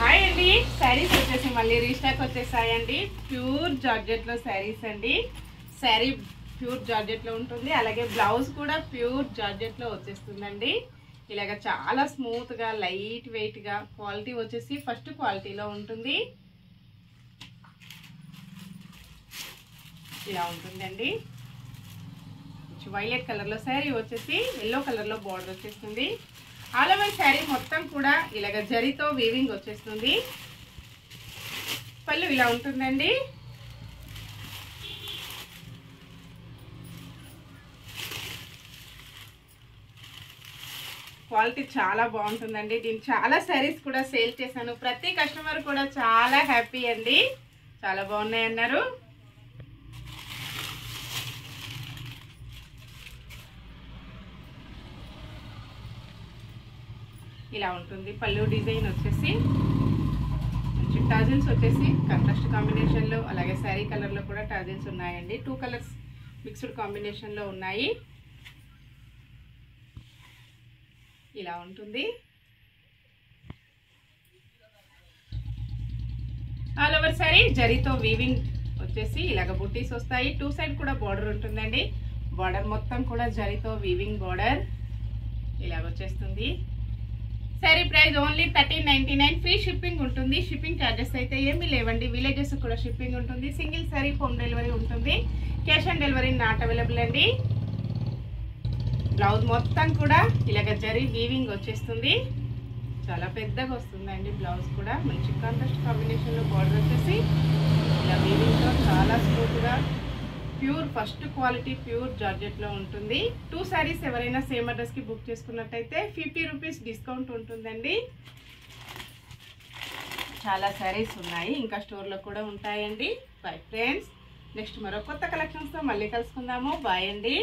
Hi అండి, శారీస్ వచ్చేసి మళ్ళీ రీస్టాక్ వచ్చేసాయండి. ప్యూర్ జార్జెట్లో శారీస్ అండి. శారీ ప్యూర్ జార్జెట్లో ఉంటుంది, అలాగే బ్లౌజ్ కూడా ప్యూర్ జార్జెట్లో వచ్చేస్తుందండి. ఇలాగ చాలా స్మూత్గా లైట్ వెయిట్గా క్వాలిటీ వచ్చేసి ఫస్ట్ క్వాలిటీలో ఉంటుంది. ఇలా ఉంటుందండి. వైలెట్ కలర్లో శారీ వచ్చేసి ఎల్లో కలర్లో బార్డర్ వచ్చేస్తుంది. ఆల్ ఓవర్ శారీ మొత్తం కూడా ఇలాగ జరీతో వీవింగ్ వచ్చేస్తుంది. పళ్ళు ఇలా ఉంటుందండి. క్వాలిటీ చాలా బాగుంటుందండి. దీన్ని చాలా శారీస్ కూడా సేల్ చేశాను. ప్రతి కస్టమర్ కూడా చాలా హ్యాపీ అండి, చాలా బాగున్నాయి అన్నారు. ఇలా ఉంటుంది పళ్ళు డిజైన్ వచ్చేసి. మంచి టాజిల్స్ వచ్చేసి కాంట్రాస్ట్ కాంబినేషన్లో, అలాగే శారీ కలర్లో కూడా టాజిల్స్ ఉన్నాయండి. 2 కలర్స్ మిక్స్డ్ కాంబినేషన్లో ఉన్నాయి. ఇలా ఉంటుంది. ఆల్ ఓవర్ శారీ జరీతో వీవింగ్ వచ్చేసి ఇలాగ బుట్టీస్ వస్తాయి. 2 సైడ్ కూడా బార్డర్ ఉంటుందండి. బార్డర్ మొత్తం కూడా జరీతో వీవింగ్ బార్డర్ ఇలాగ వచ్చేస్తుంది. Sari price only 1399. Free shipping ఉంటుంది. షిప్పింగ్ ఛార్జెస్ అయితే ఏమీ లేవండి. విలేజెస్ కూడా షిప్పింగ్ ఉంటుంది. సింగిల్ శారీ హోమ్ డెలివరీ ఉంటుంది. Cash on delivery not available అండి. బ్లౌజ్ మొత్తం కూడా ఇలాగ జరీ వీవింగ్ వచ్చేస్తుంది. చాలా పెద్దగా వస్తుందండి బ్లౌజ్ కూడా. మంచి కాంట్రాస్ట్ కాంబినేషన్లో బార్డర్ వచ్చేసి ఇలా వీవింగ్తో చాలా స్మూత్గా ప్యూర్ ఫస్ట్ క్వాలిటీ ప్యూర్ జార్జెట్లో ఉంటుంది. 2 శారీస్ ఎవరైనా సేమ్ అడ్రస్కి బుక్ చేసుకున్నట్టయితే 50 రూపీస్ డిస్కౌంట్ ఉంటుందండి. చాలా శారీస్ ఉన్నాయి, ఇంకా స్టోర్లో కూడా ఉంటాయండి. బై ఫ్రెండ్స్, నెక్స్ట్ మరో కొత్త కలెక్షన్స్తో మళ్ళీ కలుసుకుందాము. బాయ్ అండి.